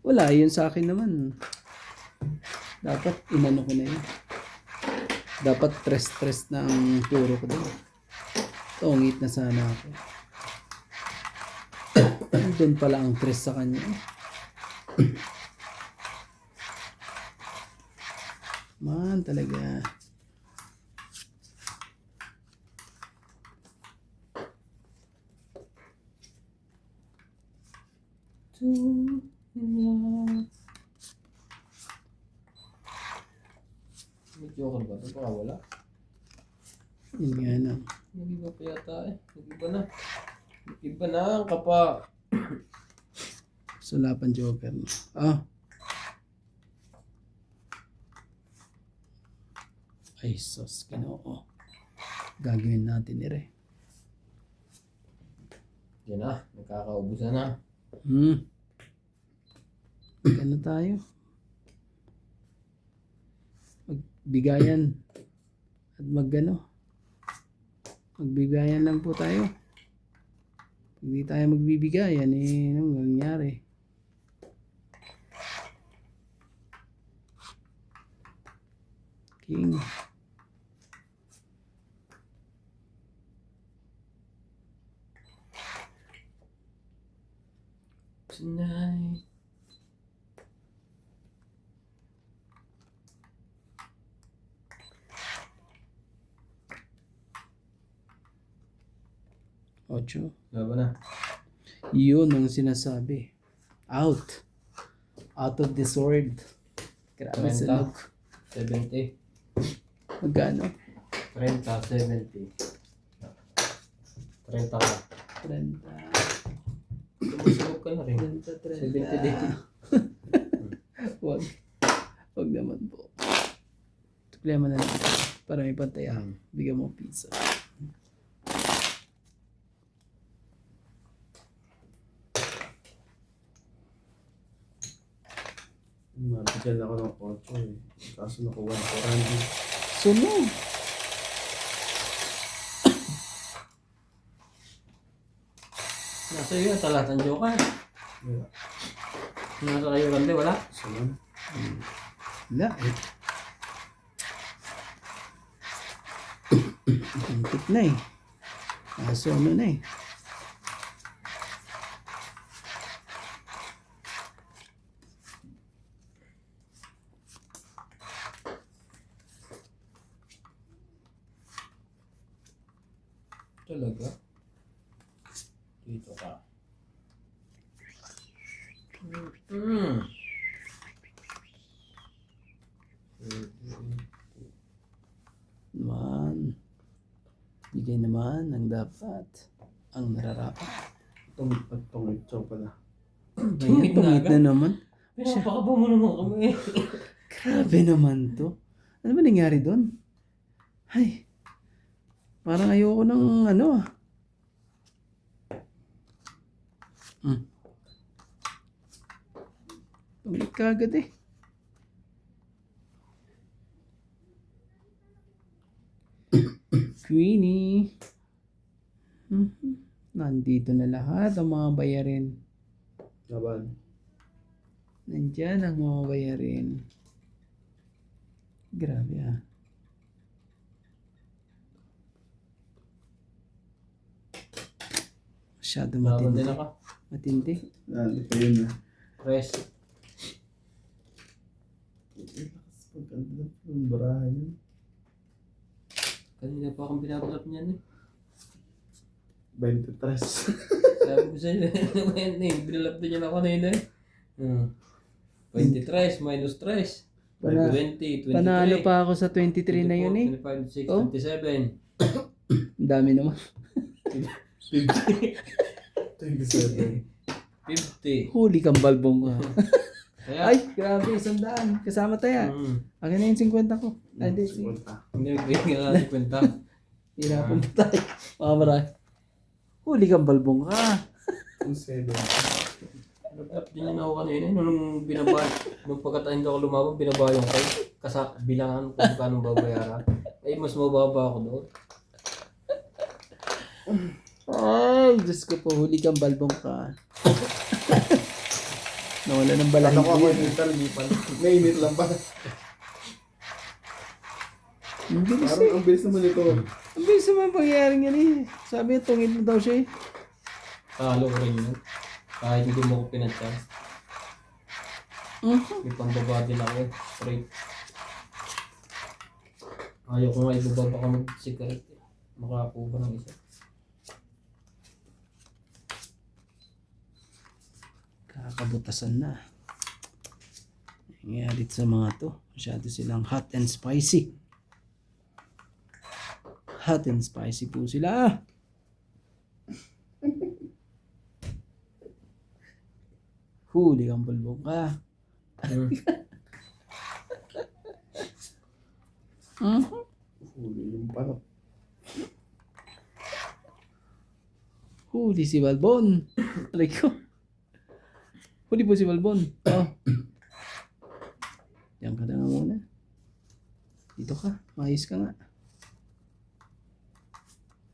Wala, yun sa akin naman. Dapat inano ko na yun. Dapat tres-tres na ang turo ko doon. Tungit na sana ako. Doon pala ang tres sa kanya. Man talaga. May joker ba ito? Baka wala. Yun nga lang. Nag-iba pa yata eh. Nag-iba na. Nag-iba na ang kapa. Sulapan joker. Ah. Ay, sus. Ginoo. Gagawin natin nire. Yan na. Nagkakaubusan na. Ano tayo? Magbigayan. At magano. Magbigayan lang po tayo. Pag hindi tayo magbibigayan, eh, anong nangyari? King. Tonight. Ocho. Laban na. Yun ang sinasabi. Out. Out of the sword. Grabe 30. sa look. 70. Magkano? 30, 70. 30 ka. 30. Sumusubok ka na rin. 30. 70 din. Wag. Wag naman po. Tuklihan mo na lang. Para may pantay. Bigyan mo pizza. Mabigyan ako ng 8 eh. Kaso nakuha ko Randy. Sunog. Nasa iyo, talatan joker. Wala. Nasa kayo rande, wala? Salam. Wala eh. Antik na eh. Kaso ano na eh. Talaga? Dito ka. Naman. Bigay naman ang dapat. Ang nararapat. Tungit pala. Tungit na naman. Pinapakaba mo naman kami. Grabe naman to. Ano ba nangyari doon? Ay. Parang ayoko ng ano ah. Tungit ka agad eh. Queenie. Nandito na lahat ang mga bayarin. Laban. Nandyan ang mga bayarin. Grabe ah. Masyado Laban matindi. din ako. Matindi. Nandito pa yun ah. Press. Pagkanda ng barahan yun. Kanina pa akong binabalap niyan eh. 23. Sabi ko sa'yo, ano ba yan eh? Binalap din niya ako kanina eh. 23 minus 3. Pana- 20, 23. Panalo pa ako sa 23 na yun eh. 25, 26, Oh. 27. Ang dami naman. 27. 50. Huli kang balbong ka. Kaya, Ay, grabe, 100. Kasama tayo. Akin na yung 50 ko. Ay, di, sige. hindi nagbigay nga natin kwenta. Hirapon pa tayo. Mga maray. Huli kang balbong ka. 7. Nag-up din yun ako kanina. Nung nung pagkatain ko lumaban, binabayong kayo. Bilangan kung magkano babayaran. Ay, mas mababa ako doon. Ay, Diyos ko po, huli kang balbong ka. Nawala ng Ano balahibo ko ako yan. dito, hindi pa. Mainit lang pa. Ang bilis Parang eh. ang bilis naman ito. Ang bilis naman pangyayari yan eh. Sabi niya, tungin mo daw siya eh. Talo ko rin yun. Kahit hindi mo ko pinatyan. May pambaba din ako eh. Straight. Ayaw ko nga ibaba baka mag-cigarette eh. Makakuha ng isa. Kakabutasan na. Nangyari sa mga to. Masyado silang hot and spicy. Hot and spicy po sila. Huli kang bulbong ka. Huli yung panok. Huli si Balbon. Aray ko. Huli po si Balbon. Oh. Diyan ka na nga muna. Dito ka. Maayos ka nga.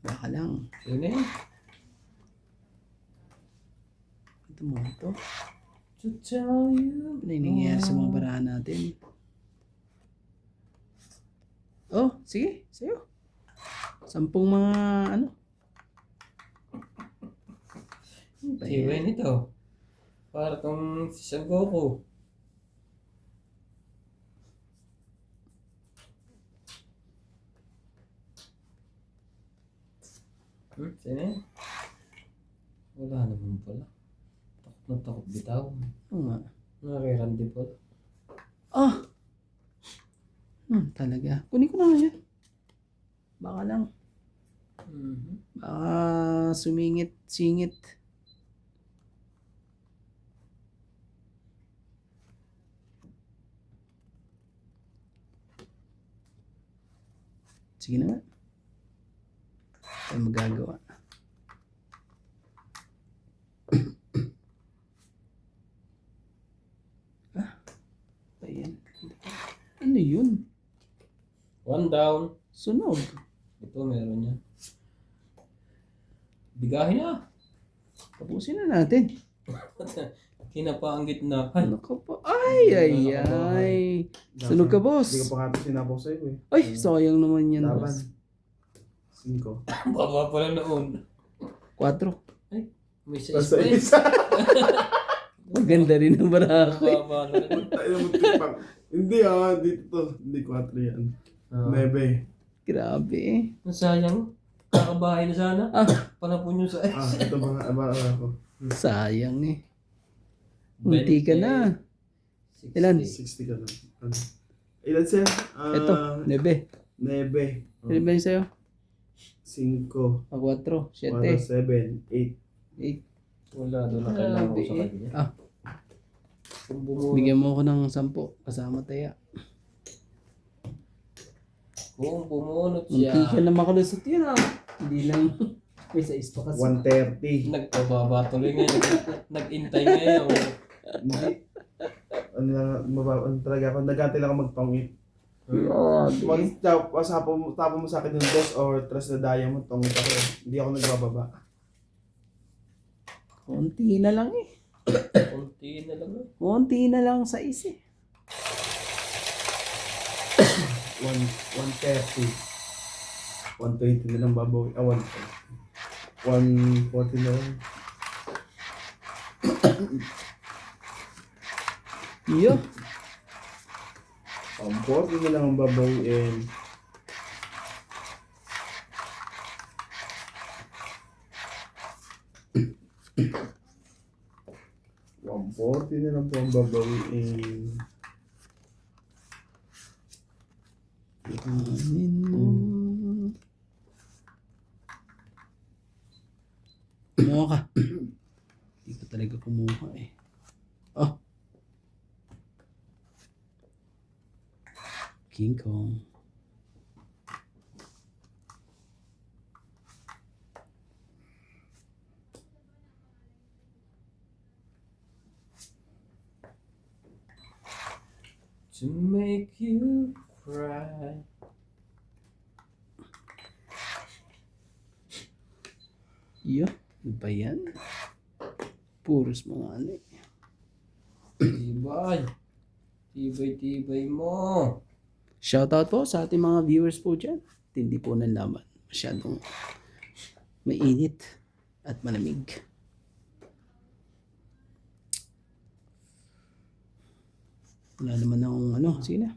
Baka lang. Yun eh. Ito mo ito. To tell you. Ano yung nangyayari sa mga barahan natin? Oh, sige. Sa'yo. 10 mga ano. Tiway nito. Para kang si San Goku. Sino yan? Wala naman pala. Takot na takot bitaw. Oo nga. Nakakirandi pala. Ah! Talaga. Kunin ko na nga yan. Baka lang. Baka singit. Sige na nga. Tayo magagawa. Ayan. Ano yun? One down. Sunog. Ito meron yan. Bigahin na. Tapusin na natin. Kinapa ang gitna. Ay, Ano ka pa? Ay. Sunog ka, boss. Hindi ko pa nga ito sinapaw sa'yo eh. Ay, sayang naman yan, Laban. boss. 5. baba pala noon. 4. Ay, may sa Basta space. isa. Maganda rin ang barako. Baba na rin. Tayo mo tipang. Hindi dito. Hindi 4 yan. 9. Grabe. Ang sayang. Kakabahay na sana. Panapon yung sa Ito mga abara ko. Sayang eh. Munti ka na. Ilan? 60 ka lang. Ano? Ilan sir? Ito, 9. 9. Ilan ba yung sa'yo? 5. 4, 7, 7. 8. 8. Wala doon na kailangan ko sa Grabe. kanya. Kung bumunot, Bigyan mo ako ng 10 kasama taya. kung bumunot siya, Munti ka na makalusot yun Hindi lang. May size pa kasi. 130. nagpababa tuloy ngayon. Nag-intay ngayon. Hindi. Ano talaga ako. Nagati lang ako magpangit. Tapo mo sa akin yung boss or trust na diamond. Tungit ako. Hindi ako nagbababa. Konti na lang eh. Kunti na lang. Konti na lang sa eh. 130. 120 na lang babawi. 140 na lang. Iyo. 140 na lang ang babawiin. $140 na lang po ang babawiin. Kumuha ka. Hindi ko talaga kumuha eh. Oh. King Kong. To make you cry. Iyo. Ano ba yan? Puros mga ano eh. Tibay. Tibay mo. Shoutout po sa ating mga viewers po dyan. Hindi po ng laman. Masyadong mainit at malamig. Wala naman akong ano. Sige na.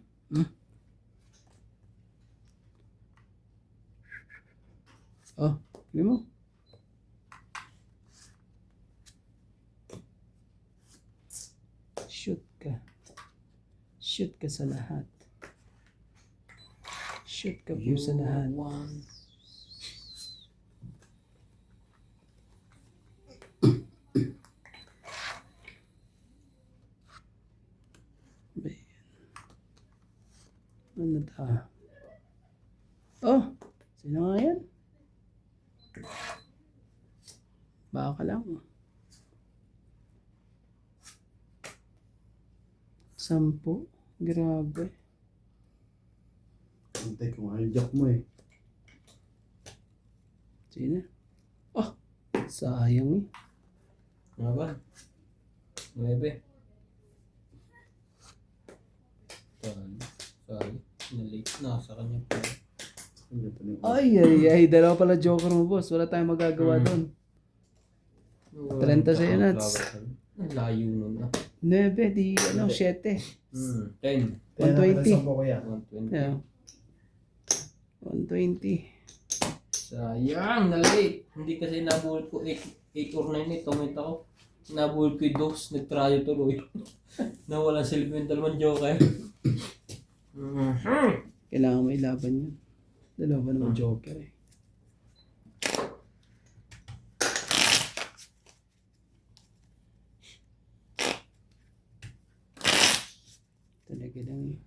Oh, hindi mo. Shoot ka. Shoot ka sa lahat. Shoot ka po sa lahat. Ano ta? Oh, sino nga yan? Baka lang. 10. Grabe. Antay ko nga yung jack mo eh. Sino? Oh, sayang eh. Ano ba? 9. Sorry. Nalate na sa kanya pa. Ay, dalawa pala joker mo, boss. Wala tayong magagawa doon. 30 sa'yo, Nats. Ang layo nun ah. 9, di, 7. 10. 120. 120. Yeah. 120. Sayang, na-late. Hindi kasi nabuhol ko 8 or 9 eh. Tumita ko. Nabuhol ko yung dose. Nag-tryo tuloy. Nawalan silbi yung dalawang joker. Kailangan mo ilaban yun. Dalawa ba naman joker eh. Talaga lang eh.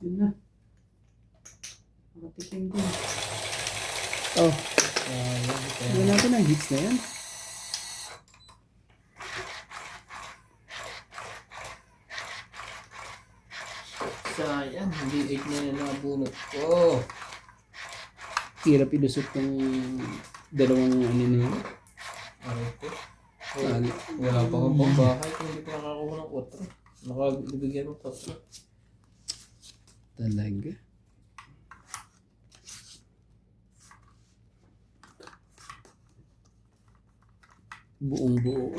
Yun na. Makatiking ko. Oh. Wala natin ang hits na yan. Sayang, hindi 8 na yan nabunot ko. Hirap ilusot ng dalawang ano na yun. Aray ko. Sali. Wala pa akong pambahay kung hindi ko nakakuha ng 4. Nakabigyan mo 4. Talaga. Buong buo.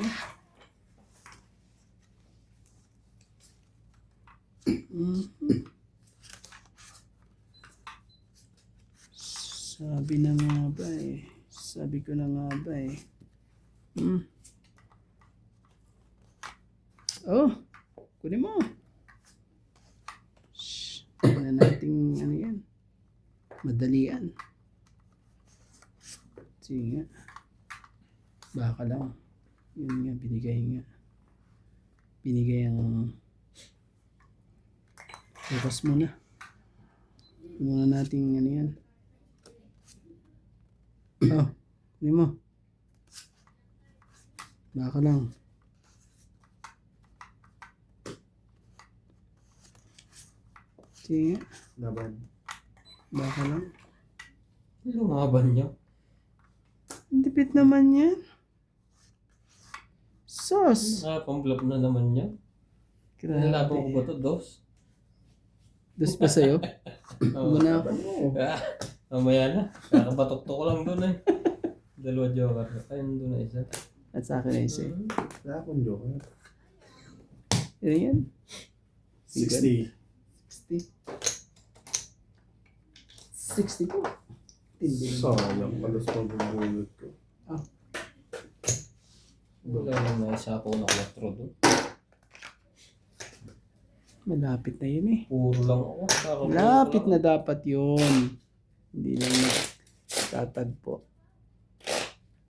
Sabi na nga ba eh. Sabi ko na nga ba eh. Oh, kunin mo. Shh. Ano nating ano yan. Madalian. Sige nga. Baka lang. Yun nga, binigay nga. Binigay ang bukas muna. Muna nating ano yan. Oh, hindi mo. Baka lang. Sige. Laban. Baka lang. Lumaban niya. Hindi pit naman yan. Sos. Pang-flop na naman niya. Nalaban ko ba ito? 2? Dos pa sa'yo? Muna ako. Mamaya na. Kakabatok-tok ko lang doon eh. 2 joker. Ay, nandun na isa. At sa akin na isa. Wala akong joker. Ano yan? 60. 60. 60 po. Tindi. Sayang, palos pa bumulot ko. Wala lang na isa ako na 4 doon. Malapit na yun eh. Puro lang ako. Malapit na dapat yun. Hindi lang tatagpo.